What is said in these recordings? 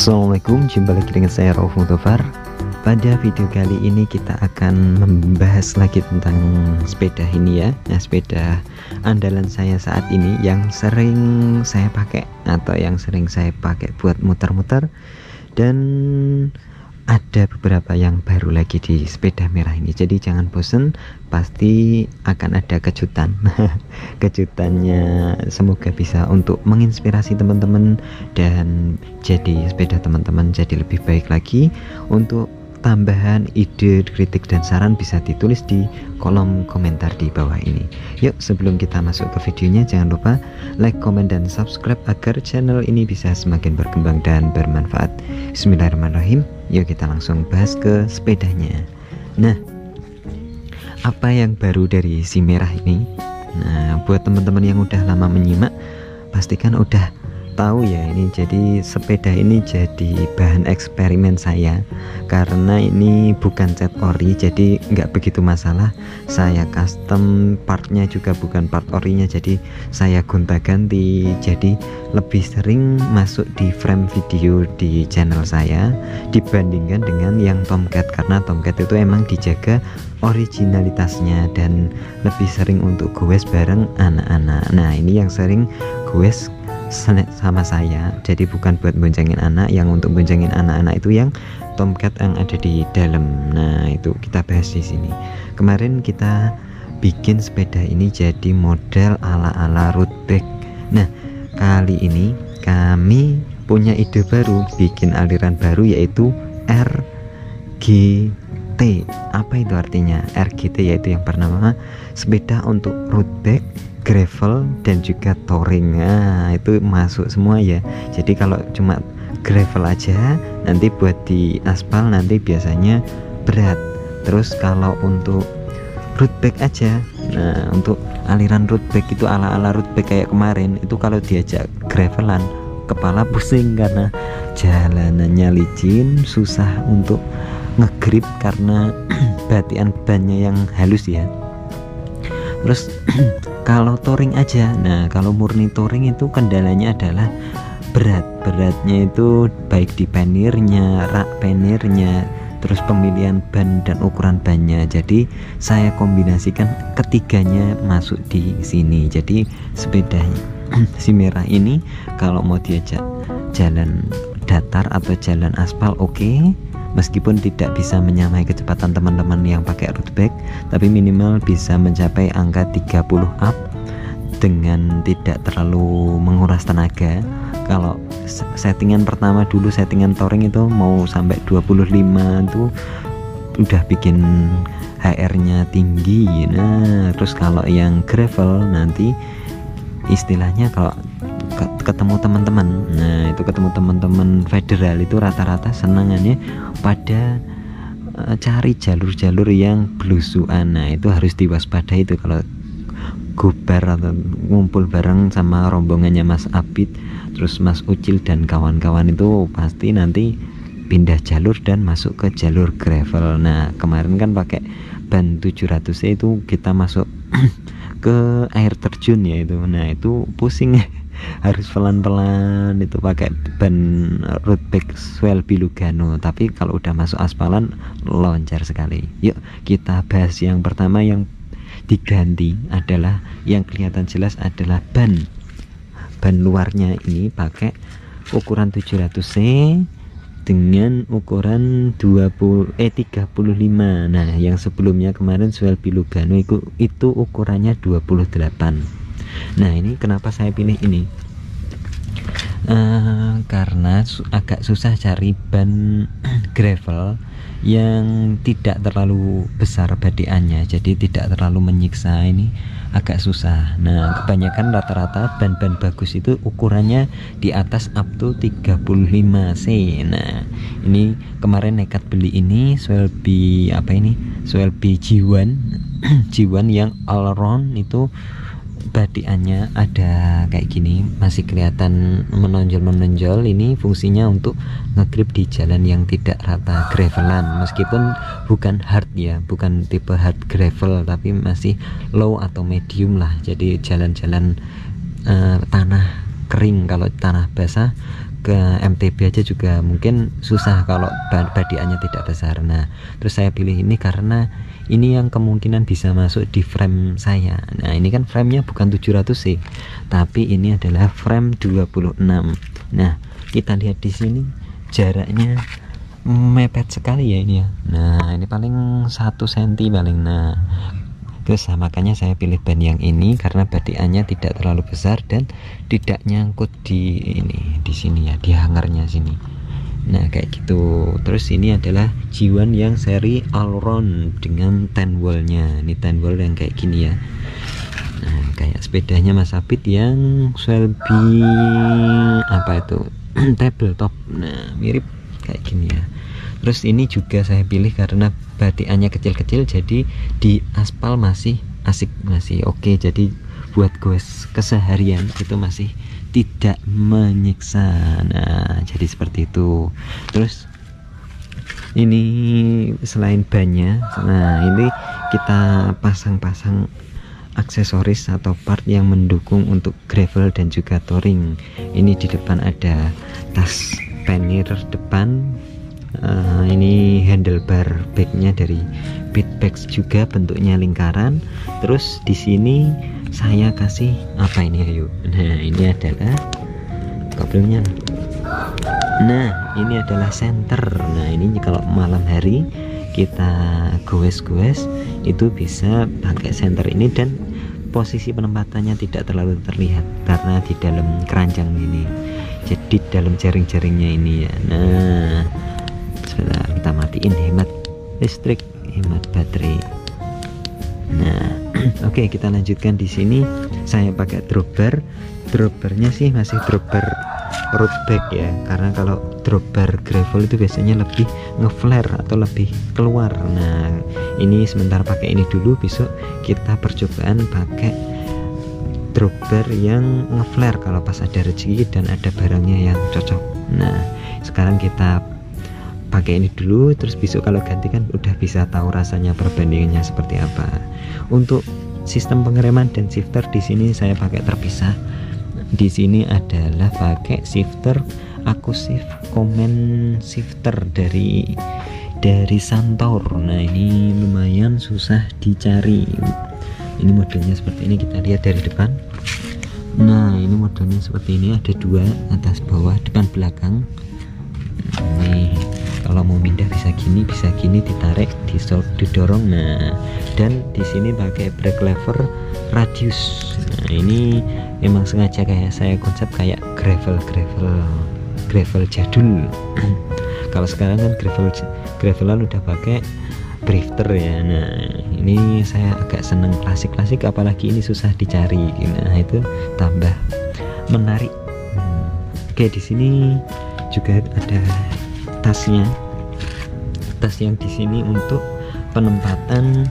Assalamualaikum, jumpa lagi dengan saya Rauf Mutofar. Pada video kali ini kita akan membahas lagi tentang sepeda ini ya. Nah, sepeda andalan saya saat ini yang sering saya pakai atau yang sering saya pakai buat muter-muter, dan ada beberapa yang baru lagi di sepeda merah ini. Jadi jangan bosen, pasti akan ada kejutan. Kejutannya semoga bisa untuk menginspirasi teman-teman dan jadi sepeda teman-teman jadi lebih baik lagi. Untuk tambahan ide, kritik dan saran bisa ditulis di kolom komentar di bawah ini. Yuk, sebelum kita masuk ke videonya, jangan lupa like, komen, dan subscribe agar channel ini bisa semakin berkembang dan bermanfaat. Bismillahirrahmanirrahim. Yuk kita langsung bahas ke sepedanya. Nah, apa yang baru dari si merah ini? Nah, buat teman-teman yang udah lama menyimak, pastikan udah tahu ya, ini jadi sepeda ini jadi bahan eksperimen saya, karena ini bukan cat ori, jadi nggak begitu masalah. Saya custom partnya juga bukan part orinya, jadi saya gonta-ganti, jadi lebih sering masuk di frame video di channel saya dibandingkan dengan yang Tomcat, karena Tomcat itu emang dijaga originalitasnya dan lebih sering untuk goes bareng anak-anak. Nah, ini yang sering goes sama saya, jadi bukan buat boncengin anak. Yang untuk boncengin anak-anak itu yang Tomcat yang ada di dalam. Nah, itu kita bahas di sini. Kemarin kita bikin sepeda ini jadi model ala-ala road bike. Nah, kali ini kami punya ide baru, bikin aliran baru, yaitu RGT. Apa itu artinya? RGT yaitu yang bernama sepeda untuk road bike, gravel, dan juga touring. Nah, itu masuk semua ya. Jadi kalau cuma gravel aja, nanti buat di aspal nanti biasanya berat. Terus kalau untuk road bike aja, nah untuk aliran road bike itu ala-ala road bike kayak kemarin itu, kalau diajak gravelan kepala pusing karena jalanannya licin, susah untuk ngegrip karena batian bannya yang halus ya. Terus kalau touring aja, nah kalau murni touring itu kendalanya adalah beratnya itu baik di panirnya, rak panirnya, terus pemilihan ban dan ukuran bannya. Jadi saya kombinasikan ketiganya masuk di sini. Jadi sepeda si merah ini kalau mau diajak jalan datar atau jalan aspal oke. Meskipun tidak bisa menyamai kecepatan teman-teman yang pakai road bike, tapi minimal bisa mencapai angka 30 up dengan tidak terlalu menguras tenaga. Kalau settingan pertama dulu, settingan touring itu mau sampai 25 itu udah bikin HR-nya tinggi. Nah, terus kalau yang gravel nanti istilahnya kalau ketemu teman-teman, nah itu ketemu teman-teman federal itu rata-rata senangannya pada cari jalur-jalur yang belusuan. Nah, itu harus diwaspadai itu kalau gobar atau ngumpul bareng sama rombongannya Mas Abid, terus Mas Ucil dan kawan-kawan, itu pasti nanti pindah jalur dan masuk ke jalur gravel. Nah, kemarin kan pakai ban 700 itu kita masuk ke air terjun ya itu. Nah, itu pusing harus pelan-pelan itu pakai ban road bike Swelby Lugano, tapi kalau udah masuk aspalan loncar sekali. Yuk kita bahas yang pertama. Yang diganti adalah yang kelihatan jelas adalah ban luarnya. Ini pakai ukuran 700C dengan ukuran 35. Nah, yang sebelumnya kemarin Swelby Lugano itu ukurannya 28. Nah, ini kenapa saya pilih ini? Karena agak susah cari ban gravel yang tidak terlalu besar badiannya, jadi tidak terlalu menyiksa. Ini agak susah. Nah, kebanyakan rata-rata ban-ban bagus itu ukurannya di atas up to 35C. Nah, ini kemarin nekat beli ini Swelby Swelby G1 G1 yang all around itu. Badiannya ada kayak gini, masih kelihatan menonjol. Ini fungsinya untuk ngegrip di jalan yang tidak rata gravelan, meskipun bukan hard ya, bukan tipe hard gravel, tapi masih low atau medium lah. Jadi jalan-jalan tanah kering, kalau tanah basah ke MTB aja juga mungkin susah kalau badiannya tidak besar. Nah terus saya pilih ini karena ini yang kemungkinan bisa masuk di frame saya. Nah ini kan framenya bukan 700 sih, tapi ini adalah frame 26. Nah kita lihat di sini jaraknya mepet sekali ya ini ya. Nah ini paling 1 cm paling. Nah terus makanya saya pilih ban yang ini karena badiannya tidak terlalu besar dan tidak nyangkut di ini, di sini ya, di hangernya sini. Nah kayak gitu. Terus ini adalah G1 yang seri all round dengan 10 wallnya. Ini 10 wall yang kayak gini ya. Nah kayak sepedanya Mas Apit yang Shelby apa itu tabletop. Nah mirip kayak gini ya. Terus ini juga saya pilih karena badiannya kecil-kecil, jadi di aspal masih asik, masih oke. Jadi buat goes keseharian itu masih tidak menyiksa. Nah jadi seperti itu. Terus ini selain bannya, nah ini kita pasang-pasang aksesoris atau part yang mendukung untuk gravel dan juga touring. Ini di depan ada tas pannier depan. Ini handlebar bagnya dari Bitbags juga, bentuknya lingkaran. Terus di sini saya kasih apa ini, ayo. Nah ini adalah kabelnya. Nah ini adalah senter. Nah ini kalau malam hari kita goes-goes itu bisa pakai senter ini, dan posisi penempatannya tidak terlalu terlihat karena di dalam keranjang ini, jadi dalam jaring-jaringnya ini ya. Nah sebentar, kita matiin, hemat listrik, hemat baterai. Nah oke, kita lanjutkan. Di sini saya pakai dropbar. Dropbarnya sih masih dropbar road bag ya, karena kalau dropbar gravel itu biasanya lebih ngeflare atau lebih keluar. Nah ini sebentar pakai ini dulu, besok kita percobaan pakai dropbar yang ngeflare kalau pas ada rezeki dan ada barangnya yang cocok. Nah sekarang kita pakai ini dulu, terus besok kalau ganti kan udah bisa tahu rasanya, perbandingannya seperti apa. Untuk sistem pengereman dan shifter di sini saya pakai terpisah. Di sini adalah pakai shifter Acushift Command Shifter dari Santour. Nah ini lumayan susah dicari. Ini modelnya seperti ini, kita lihat dari depan. Nah ini modelnya seperti ini, ada dua, atas bawah, depan belakang. Nih kalau mau pindah bisa gini, ditarik, didorong. Nah dan di sini pakai brake lever radius. Nah ini memang sengaja kayak saya konsep kayak gravel jadul. Kalau sekarang kan gravelan udah pakai drifter ya. Nah ini saya agak seneng klasik, apalagi ini susah dicari. Nah itu tambah menarik. Oke, di sini juga ada tasnya. Tas yang di sini untuk penempatan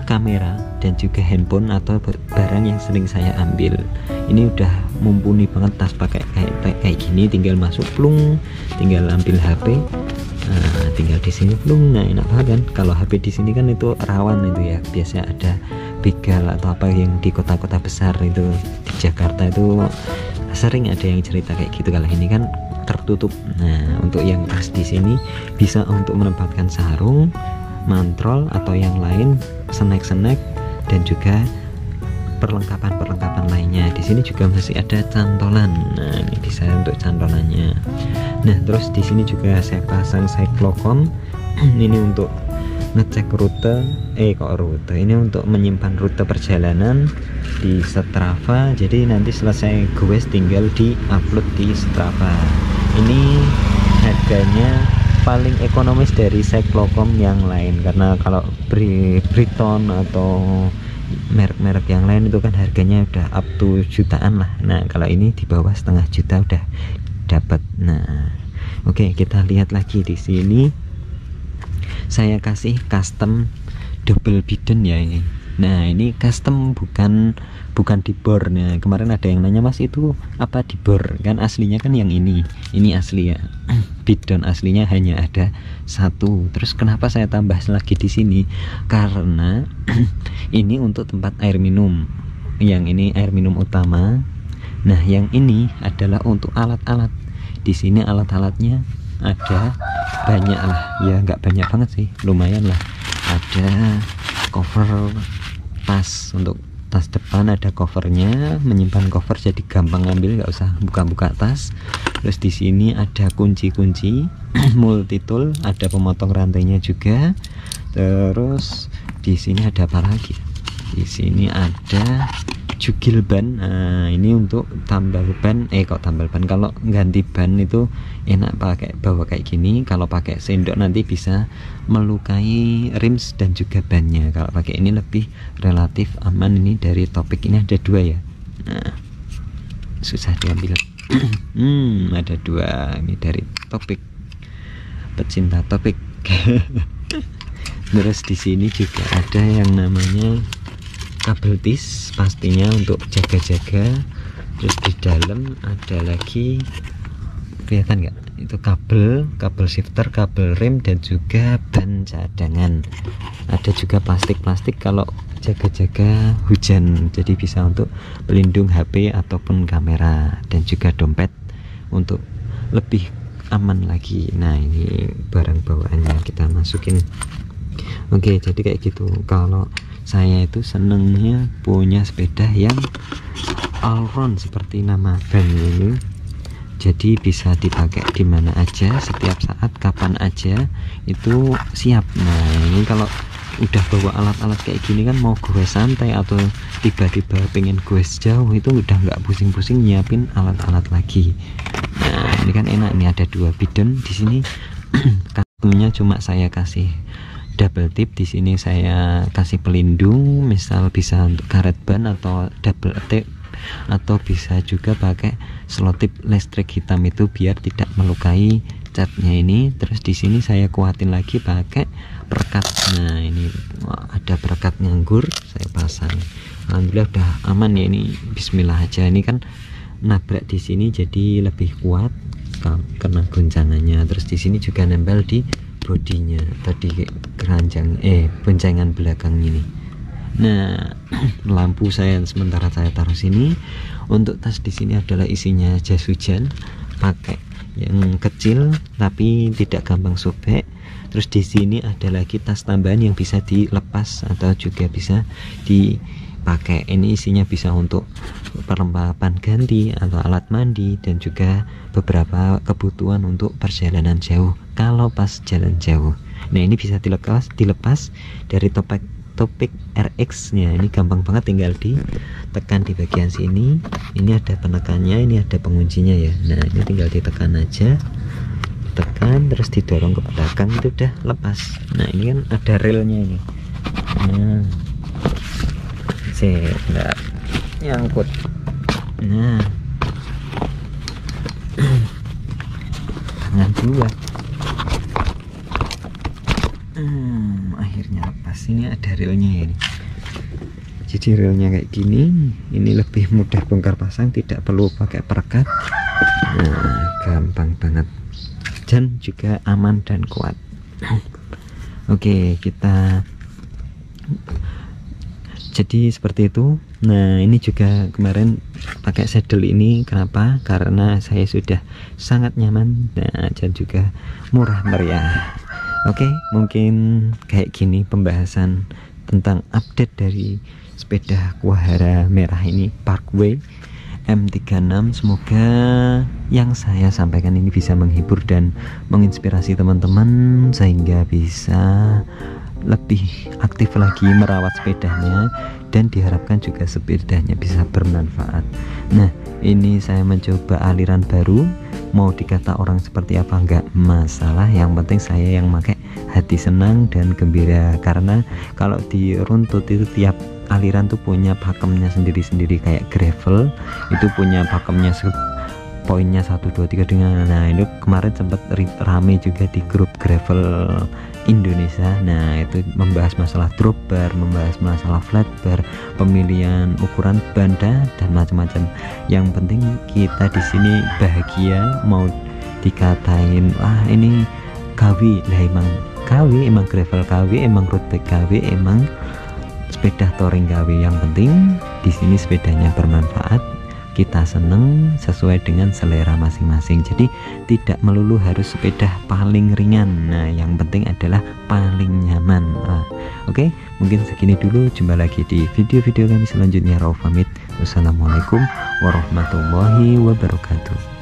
kamera dan juga handphone atau barang yang sering saya ambil. Ini udah mumpuni banget, tas pakai kayak gini, tinggal masuk plung, tinggal ambil HP, tinggal di sini plung. Nah enak banget kan. Kalau HP di sini kan itu rawan itu ya, biasa ada begal atau apa yang di kota-kota besar itu, di Jakarta itu sering ada yang cerita kayak gitu. Kalau ini kan tertutup. Nah untuk yang tas di sini bisa untuk menempatkan sarung, mantrol atau yang lain, snack dan juga perlengkapan lainnya. Di sini juga masih ada cantolan. Nah ini bisa untuk cantolannya. Nah terus di sini juga saya pasang cyclocom. Ini untuk ngecek rute, ini untuk menyimpan rute perjalanan di Strava. Jadi nanti selesai goes tinggal di upload di Strava. Ini harganya paling ekonomis dari cyclocom yang lain, karena kalau Briton atau merek-merek yang lain itu kan harganya udah up to jutaan lah. Nah kalau ini di bawah setengah juta udah dapat. Nah oke, kita lihat lagi. Di sini saya kasih custom double bidon ya ini. Nah ini custom, bukan di bor. Nah kemarin ada yang nanya, mas itu apa di bor, kan aslinya kan yang ini asli ya. Bidon aslinya hanya ada satu. Terus kenapa saya tambah lagi di sini, karena ini untuk tempat air minum. Yang ini air minum utama. Nah yang ini adalah untuk alat-alat. Di sini alat-alatnya ada banyak lah ya, nggak banyak banget sih, lumayan lah. Ada cover tas, untuk tas depan ada covernya, menyimpan cover jadi gampang ngambil, nggak usah buka-buka tas. Terus di sini ada kunci-kunci multi tool, ada pemotong rantainya juga. Terus di sini ada apa lagi? Di sini ada jugil ban. Nah, ini untuk tambal ban. Tambal ban, kalau ganti ban itu enak pakai bawa kayak gini. Kalau pakai sendok nanti bisa melukai rims dan juga bannya. Kalau pakai ini lebih relatif aman. Ini dari Topik ini ada dua ya. Nah, susah diambil. Ada dua ini dari Topik, pecinta Topik. Terus di sini juga ada yang namanya kabel tis, pastinya untuk jaga-jaga. Terus di dalam ada lagi, kelihatan nggak? Itu kabel shifter, kabel rem, dan juga ban cadangan. Ada juga plastik kalau jaga-jaga hujan, jadi bisa untuk pelindung HP ataupun kamera, dan juga dompet untuk lebih aman lagi. Nah, ini barang bawaannya kita masukin. Oke, jadi kayak gitu. Kalau saya itu senengnya punya sepeda yang all round seperti nama brand ini, jadi bisa dipakai di mana aja, setiap saat, kapan aja itu siap. Nah, ini kalau udah bawa alat-alat kayak gini kan, mau gue santai atau tiba-tiba pengen gue jauh, itu udah nggak pusing-pusing nyiapin alat-alat lagi. Nah, ini kan enak, ini ada dua bidon di sini. Kartunya cuma saya kasih double tip, di sini saya kasih pelindung, misal bisa untuk karet ban atau double tip, atau bisa juga pakai selotip listrik hitam itu biar tidak melukai catnya ini. Terus di sini saya kuatin lagi pakai perekat. Nah, ini ada perekat nganggur, saya pasang. Alhamdulillah udah aman ya, ini bismillah aja. Ini kan nabrak di sini jadi lebih kuat karena goncangannya. Terus di sini juga nempel di bodinya, tadi keranjang boncengan belakang ini. Nah, lampu saya sementara saya taruh sini. Untuk tas di sini adalah isinya jas hujan, pakai yang kecil tapi tidak gampang sobek. Terus di sini ada lagi tas tambahan yang bisa dilepas atau juga bisa dipakai. Ini isinya bisa untuk perlengkapan ganti atau alat mandi, dan juga beberapa kebutuhan untuk perjalanan jauh kalau pas jalan jauh. Nah, ini bisa dilepas dari Topik RX nya. Ini gampang banget, tinggal ditekan di bagian sini. Ini ada penekannya, ini ada penguncinya ya. Nah, ini tinggal ditekan aja, tekan terus didorong ke belakang, itu udah lepas. Nah, ini kan ada relnya ini. Nah, nggak nyangkut. Nah, tangan dua. Akhirnya lepas. Ini ada relnya ya ini. Jadi relnya kayak gini, ini lebih mudah bongkar pasang, tidak perlu pakai perekat. Nah, gampang banget dan juga aman dan kuat. Oke, kita jadi seperti itu. Nah, ini juga kemarin pakai saddle ini, kenapa? Karena saya sudah sangat nyaman, dan juga murah meriah. Oke, mungkin kayak gini pembahasan tentang update dari sepeda Kuahara merah ini, Parkway M36. Semoga yang saya sampaikan ini bisa menghibur dan menginspirasi teman-teman sehingga bisa lebih aktif lagi merawat sepedanya, dan diharapkan juga sepedanya bisa bermanfaat. Nah, ini saya mencoba aliran baru, mau dikata orang seperti apa enggak masalah, yang penting saya yang pakai hati senang dan gembira. Karena kalau diruntut itu tiap aliran tuh punya pakemnya sendiri-sendiri, kayak gravel itu punya pakemnya poinnya 1, 2, 3 dengan. Nah, itu kemarin sempat rame juga di grup gravel Indonesia. Nah, itu membahas masalah drop bar, membahas masalah flat bar, pemilihan ukuran banda dan macam-macam. Yang penting kita di sini bahagia. Mau dikatain ini KW, lah emang KW, emang gravel KW, emang road bike KW, emang sepeda touring KW. Yang penting di sini sepedanya bermanfaat, kita seneng sesuai dengan selera masing-masing. Jadi tidak melulu harus sepeda paling ringan, nah yang penting adalah paling nyaman. Oke, mungkin segini dulu, jumpa lagi di video-video kami selanjutnya. Rauf pamit, wassalamualaikum warahmatullahi wabarakatuh.